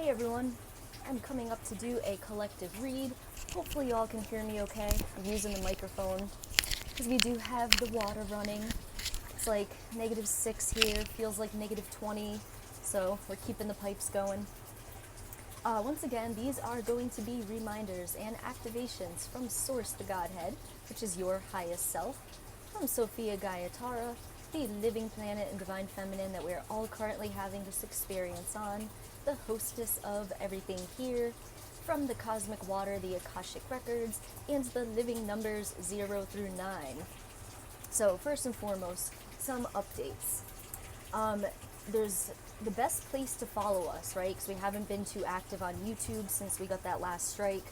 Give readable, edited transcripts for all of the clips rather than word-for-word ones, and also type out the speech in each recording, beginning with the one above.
Hey everyone, I'm coming up to do a collective read. Hopefully y'all can hear me okay. I'm using the microphone because we do have the water running. It's like -6 here, feels like -20, so we're keeping the pipes going. Once again, these are going to be reminders and activations from Source the Godhead, which is your highest self, from Sophia Gayatara, the living planet and divine feminine that we're all currently having this experience on, the hostess of everything here, from the cosmic water, the Akashic records, and the living numbers 0 through 9. So first and foremost, some updates. There's the best place to follow us, right? Because we haven't been too active on YouTube since we got that last strike.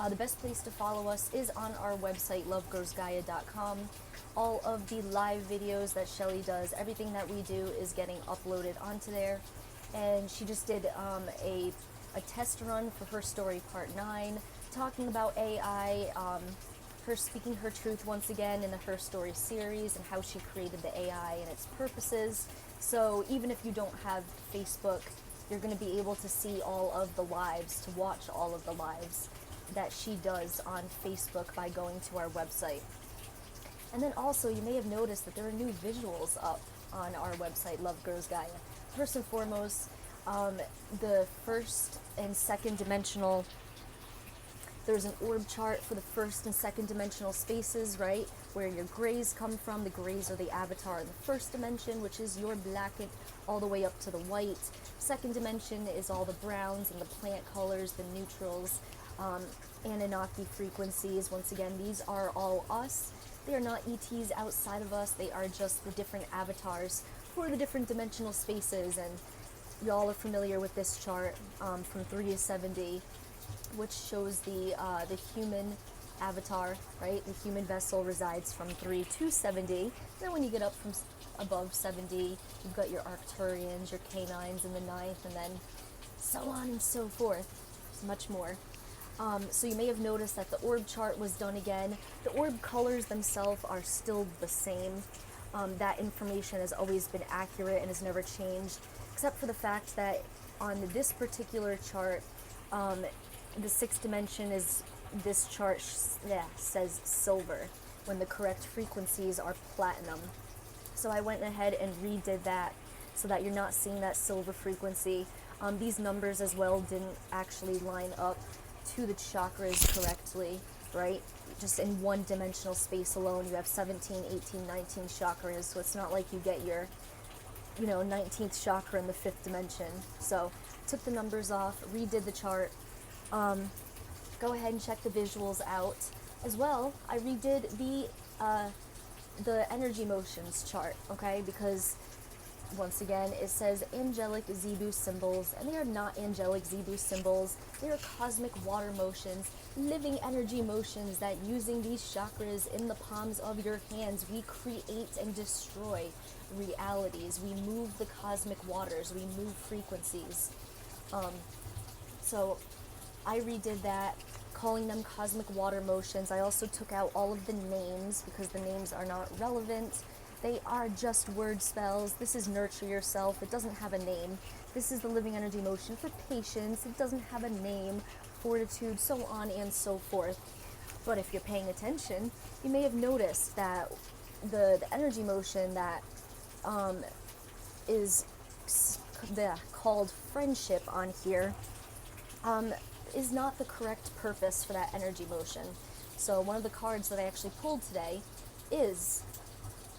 The best place to follow us is on our website, lovegrows.gaia.com. All of the live videos that Shelly does, everything that we do is getting uploaded onto there. And she just did a test run for her story part 9, talking about AI, her speaking her truth once again in the Her Story series and how she created the AI and its purposes. So even if you don't have Facebook, you're going to be able to see all of the lives, to watch all of the lives that she does on Facebook by going to our website. And then also, you may have noticed that there are new visuals up on our website, Love Grows Gaia. First and foremost, the first and second dimensional, there's an orb chart for the first and second dimensional spaces, right? Where your grays come from. The grays are the avatar in the first dimension, which is your black all the way up to the white. Second dimension is all the browns and the plant colors, the neutrals, Anunnaki frequencies. Once again, these are all us. They are not ETs outside of us. They are just the different avatars for the different dimensional spaces. And y'all are familiar with this chart from 3 to 70, which shows the human avatar, right? The human vessel resides from 3 to 70. Then when you get up from above 70, you've got your Arcturians, your canines in the 9th, and then so on and so forth. There's much more. So you may have noticed that the orb chart was done again. The orb colors themselves are still the same. That information has always been accurate and has never changed, except for the fact that on this particular chart, the 6th dimension is, this chart says silver, when the correct frequencies are platinum. So I went ahead and redid that so that you're not seeing that silver frequency. These numbers as well didn't actually line up to the chakras correctly, right? Just in one dimensional space alone, you have 17, 18, 19 chakras, so it's not like you get your 19th chakra in the 5th dimension. So took the numbers off, redid the chart. Go ahead and check the visuals out as well. I redid the energy motions chart, okay? Because once again, it says angelic Zebu symbols, and they are not angelic Zebu symbols. They are cosmic water motions, living energy motions that, using these chakras in the palms of your hands, we create and destroy realities. We move the cosmic waters. We move frequencies. So I redid that, calling them cosmic water motions. I also took out all of the names because the names are not relevant. They are just word spells. This is nurture yourself. It doesn't have a name. This is the living energy motion for patience. It doesn't have a name. Fortitude, so on and so forth. But if you're paying attention, you may have noticed that the energy motion that is called friendship on here is not the correct purpose for that energy motion. So one of the cards that I actually pulled today is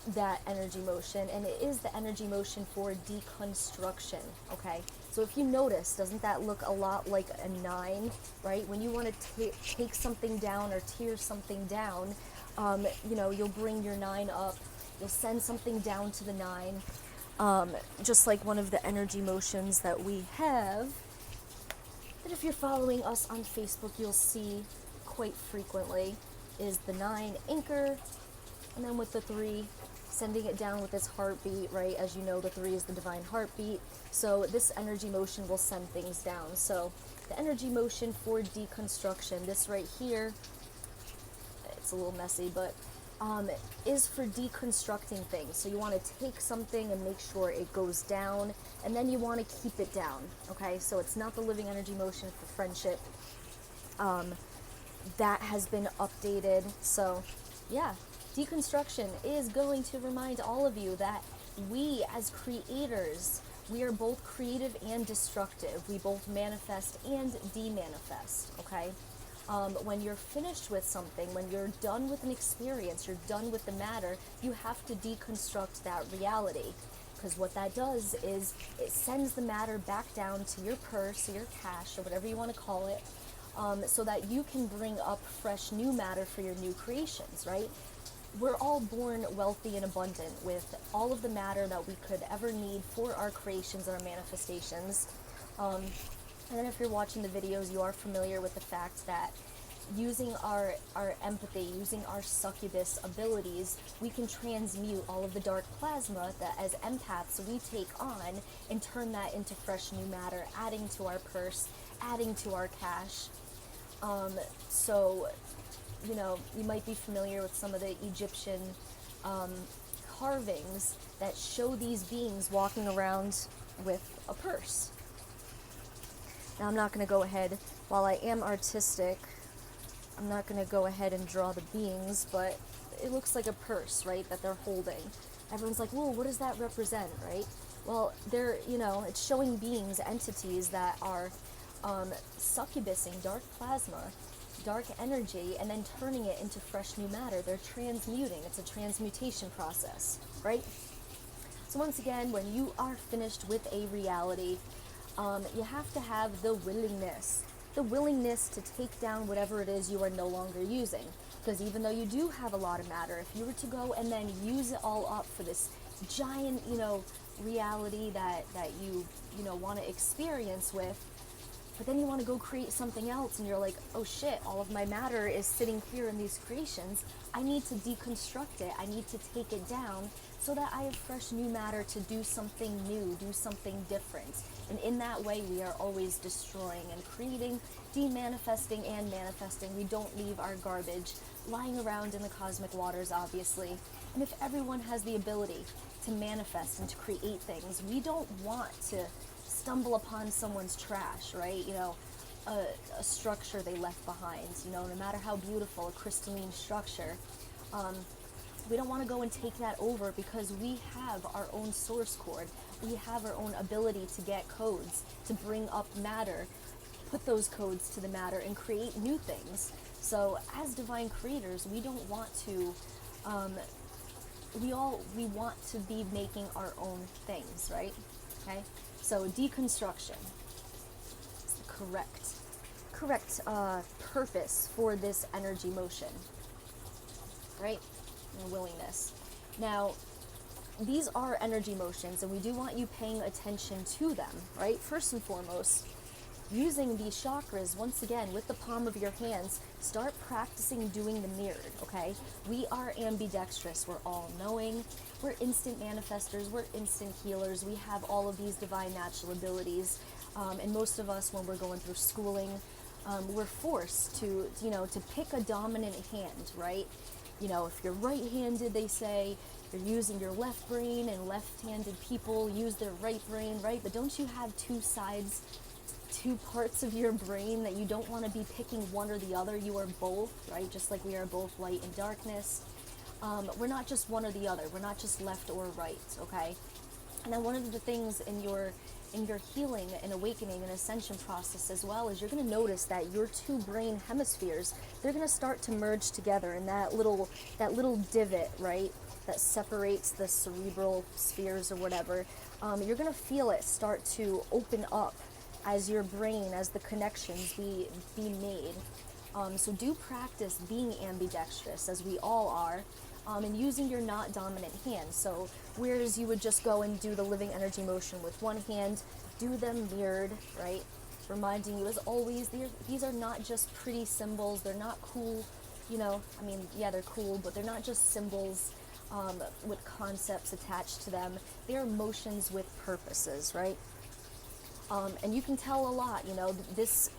that energy motion, and it is the energy motion for deconstruction, okay? So if you notice, doesn't that look a lot like a 9, right? When you want to take something down or tear something down, you'll bring your 9 up, you'll send something down to the 9, just like one of the energy motions that we have, that if you're following us on Facebook, you'll see quite frequently, is the 9 anchor, and then with the 3, sending it down with its heartbeat, right? As you know, the 3 is the divine heartbeat. So this energy motion will send things down. So the energy motion for deconstruction, this right here, it's a little messy, but is for deconstructing things. So you want to take something and make sure it goes down, and then you want to keep it down, okay? So it's not the living energy motion for friendship. That has been updated. So yeah, deconstruction is going to remind all of you that we as creators, we are both creative and destructive. We both manifest and demanifest, okay? When you're finished with something, when you're done with an experience, you're done with the matter, you have to deconstruct that reality. Because what that does is it sends the matter back down to your purse or your cash or whatever you want to call it, so that you can bring up fresh new matter for your new creations, right? We're all born wealthy and abundant with all of the matter that we could ever need for our creations and our manifestations. And then if you're watching the videos, you are familiar with the fact that using our empathy, using our succubus abilities, we can transmute all of the dark plasma that as empaths we take on and turn that into fresh new matter, adding to our purse, adding to our cash. So, you know, you might be familiar with some of the Egyptian carvings that show these beings walking around with a purse. Now I'm not going to go ahead, while I am artistic, I'm not going to go ahead and draw the beings, but it looks like a purse, right, that they're holding. Everyone's like, whoa, what does that represent, right? Well, they're, you know, it's showing beings, entities that are succubusing dark plasma, dark energy, and then turning it into fresh new matter. They're transmuting. It's a transmutation process, right? So once again, when you are finished with a reality, you have to have the willingness to take down whatever it is you are no longer using. Because even though you do have a lot of matter, if you were to go and then use it all up for this giant, you know, reality that you know, want to experience with, but then you want to go create something else and you're like, oh shit, all of my matter is sitting here in these creations. I need to deconstruct it. I need to take it down so that I have fresh new matter to do something new, do something different. And in that way, we are always destroying and creating, demanifesting and manifesting. We don't leave our garbage lying around in the cosmic waters, obviously. And if everyone has the ability to manifest and to create things, we don't want to stumble upon someone's trash, right? You know, a structure they left behind, you know, no matter how beautiful, a crystalline structure. We don't want to go and take that over because we have our own source code. We have our own ability to get codes, to bring up matter, put those codes to the matter and create new things. So as divine creators, we don't want to, we want to be making our own things, right? Okay? So deconstruction is the correct purpose for this energy motion, right? And willingness. Now, these are energy motions, and we do want you paying attention to them, right? First and foremost, using these chakras, once again, with the palm of your hands, start practicing doing the mirrored, okay? We are ambidextrous. We're all-knowing. We're instant manifestors. We're instant healers. We have all of these divine natural abilities. And most of us, when we're going through schooling, we're forced to, you know, to pick a dominant hand, right? You know, if you're right-handed, they say, you're using your left brain, and left-handed people use their right brain, right? But don't you have two sides, two parts of your brain that you don't want to be picking one or the other? You are both, right? Just like we are both light and darkness. We're not just one or the other. We're not just left or right, okay? And then one of the things in your healing and awakening and ascension process as well is you're going to notice that your two brain hemispheres, they're going to start to merge together in that little divot, right, that separates the cerebral spheres or whatever. You're going to feel it start to open up as your brain, as the connections be made. So do practice being ambidextrous, as we all are, and using your not dominant hand. So whereas you would just go and do the living energy motion with one hand, do them mirrored, right? Reminding you, as always, these are not just pretty symbols. They're not cool, you know, I mean, yeah, they're cool, but they're not just symbols with concepts attached to them. They're motions with purposes, right? And you can tell a lot, you know, this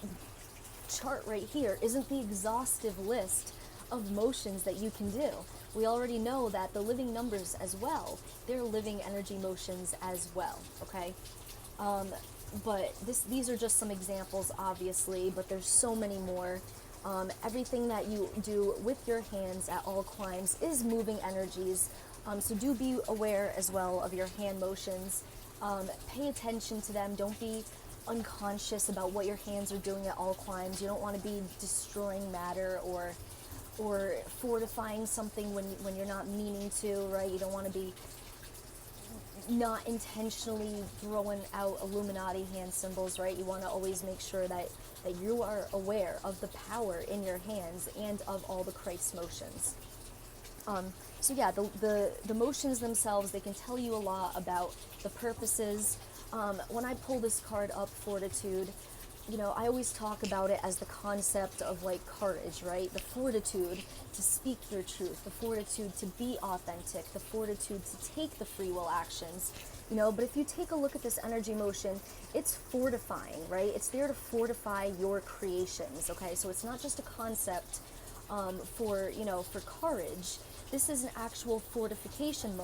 chart right here isn't the exhaustive list of motions that you can do. we already know that the living numbers as well, they're living energy motions as well, okay? But these are just some examples, obviously, but there's so many more. Everything that you do with your hands at all climbs is moving energies, so do be aware as well of your hand motions. Pay attention to them. Don't be unconscious about what your hands are doing at all climbs. You don't want to be destroying matter or fortifying something when you're not meaning to, right? You don't want to be not intentionally throwing out Illuminati hand symbols, right? You want to always make sure that you are aware of the power in your hands and of all the Christ motions. So yeah, the motions themselves, they can tell you a lot about the purposes. When I pull this card up, Fortitude, you know, I always talk about it as the concept of like courage, right? The fortitude to speak your truth, the fortitude to be authentic, the fortitude to take the free will actions, you know. But if you take a look at this energy motion, it's fortifying, right? It's there to fortify your creations, okay? So it's not just a concept for, you know, for courage. This is an actual fortification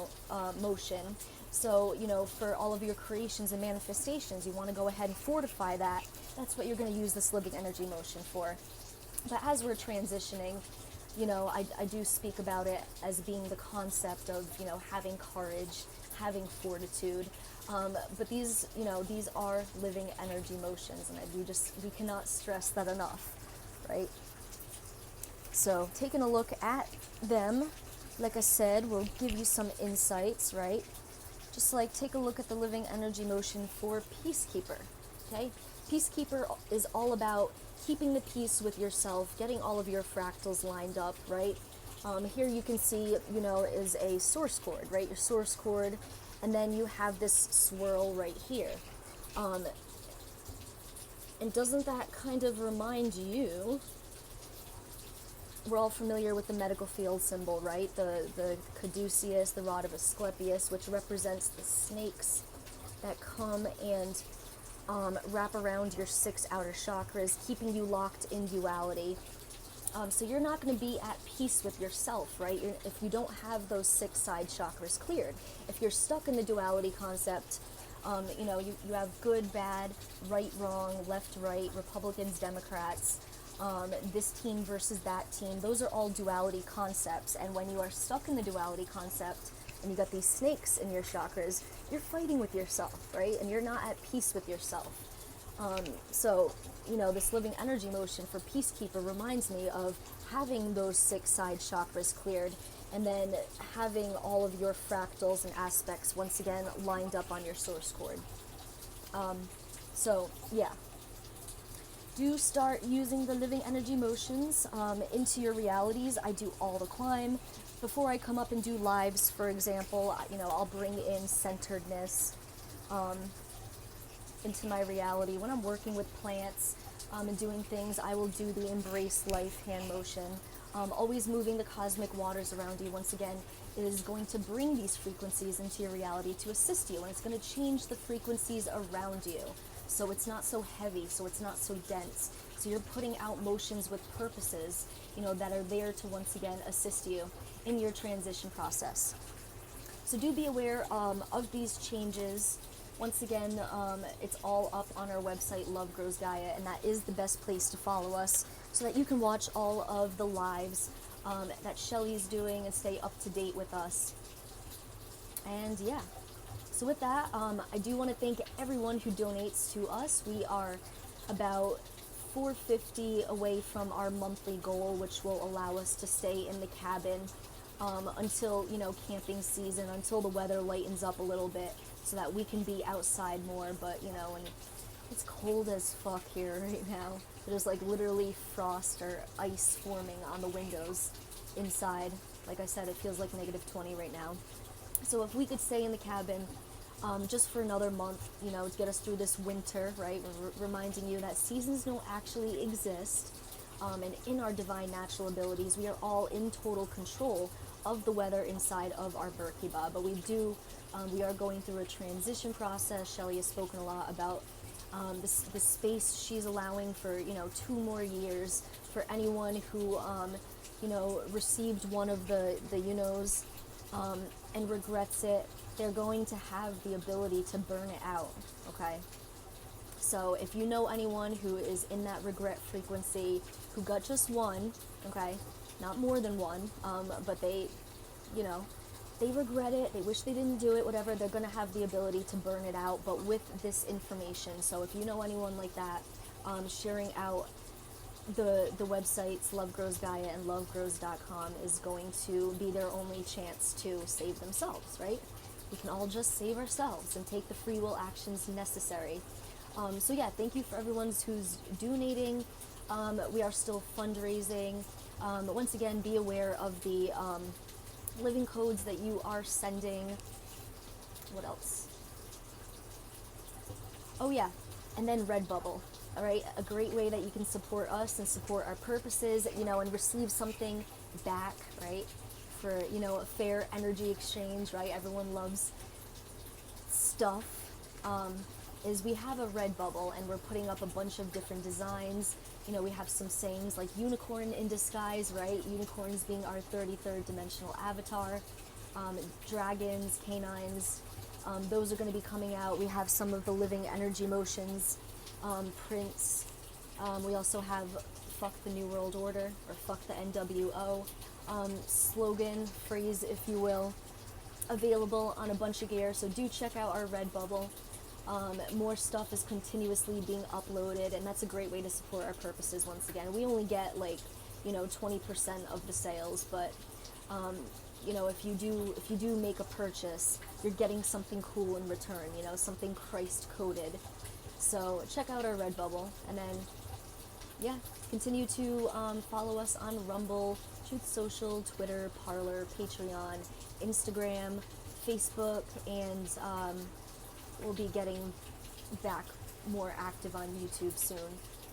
motion. So, you know, for all of your creations and manifestations, you want to go ahead and fortify that. That's what you're going to use this living energy motion for. But as we're transitioning, you know, I do speak about it as being the concept of, you know, having courage, having fortitude. But these, you know, these are living energy motions, and we cannot stress that enough, right? So taking a look at them, like I said, will give you some insights, right? Just like take a look at the living energy motion for Peacekeeper, okay? Peacekeeper is all about keeping the peace with yourself, getting all of your fractals lined up, right? Here you can see, you know, is a source cord, right? Your source cord, and then you have this swirl right here. And doesn't that kind of remind you, we're all familiar with the medical field symbol, right? The caduceus, the rod of Asclepius, which represents the snakes that come and wrap around your 6 outer chakras, keeping you locked in duality. So you're not going to be at peace with yourself, right? If you don't have those 6 side chakras cleared. If you're stuck in the duality concept, you know, you have good, bad, right, wrong, left, right, Republicans, Democrats, this team versus that team. Those are all duality concepts. And when you are stuck in the duality concept and you got these snakes in your chakras, you're fighting with yourself, right? And you're not at peace with yourself. So, you know, this living energy motion for Peacekeeper reminds me of having those 6 side chakras cleared and then having all of your fractals and aspects once again lined up on your source cord. So, yeah. Do start using the living energy motions into your realities. I do all the climb. Before I come up and do lives, for example, you know, I'll bring in centeredness into my reality. When I'm working with plants and doing things, I will do the embrace life hand motion. Always moving the cosmic waters around you, once again, is going to bring these frequencies into your reality to assist you, and it's going to change the frequencies around you. So it's not so heavy, so it's not so dense. So you're putting out motions with purposes, you know, that are there to once again assist you in your transition process. So do be aware of these changes. Once again, it's all up on our website, Love Grows Gaia, and that is the best place to follow us so that you can watch all of the lives that Shelly's doing and stay up to date with us. And yeah. So with that, I do want to thank everyone who donates to us. We are about $450 away from our monthly goal, which will allow us to stay in the cabin until, you know, camping season, until the weather lightens up a little bit so that we can be outside more. But, you know, and it's cold as fuck here right now. There's like literally frost or ice forming on the windows inside. Like I said, it feels like -20 right now. So if we could stay in the cabin just for another month, you know, to get us through this winter, right? We're reminding you that seasons don't actually exist. And in our divine natural abilities, we are all in total control of the weather inside of our Birkiba. But we are going through a transition process. Shelly has spoken a lot about the space she's allowing for, you know, 2 more years for anyone who received one of the and regrets it, they're going to have the ability to burn it out, okay? So if you know anyone who is in that regret frequency, who got just one, okay, not more than one, but they regret it, they wish they didn't do it, whatever, they're going to have the ability to burn it out, but with this information. So if you know anyone like that, sharing out the websites Love Grows Gaia and lovegrows.com is going to be their only chance to save themselves, right? We can all just save ourselves and take the free will actions necessary. So yeah, thank you for everyone who's donating. We are still fundraising. Once again, be aware of the living codes that you are sending. What else? Oh yeah, and then Redbubble. All right, a great way that you can support us and support our purposes, and receive something back, right? For, a fair energy exchange, right? Everyone loves stuff. Is we have a Redbubble, and we're putting up a bunch of different designs. We have some sayings like unicorn in disguise, right? Unicorns being our 33rd dimensional avatar. Dragons, canines, those are going to be coming out. We have some of the living energy motions, prints. We also have fuck the New World Order, or fuck the NWO, slogan, phrase, if you will, available on a bunch of gear. So do check out our Redbubble. More stuff is continuously being uploaded, and that's a great way to support our purposes. Once again, we only get 20% of the sales, but if you do make a purchase, you're getting something cool in return, something Christ coded. So check out our Redbubble, and then yeah, continue to follow us on Rumble, Truth Social, Twitter, Parler, Patreon, Instagram, Facebook, and we'll be getting back more active on YouTube soon.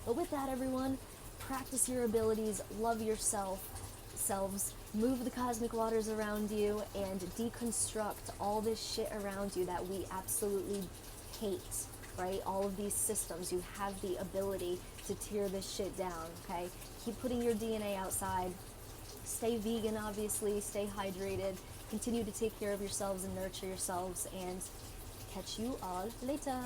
But with that, everyone, practice your abilities, love selves, move the cosmic waters around you, and deconstruct all this shit around you that we absolutely hate, right? All of these systems, you have the ability to tear this shit down, okay? Keep putting your DNA outside. Stay vegan, obviously. Stay hydrated. Continue to take care of yourselves and nurture yourselves, and catch you all later.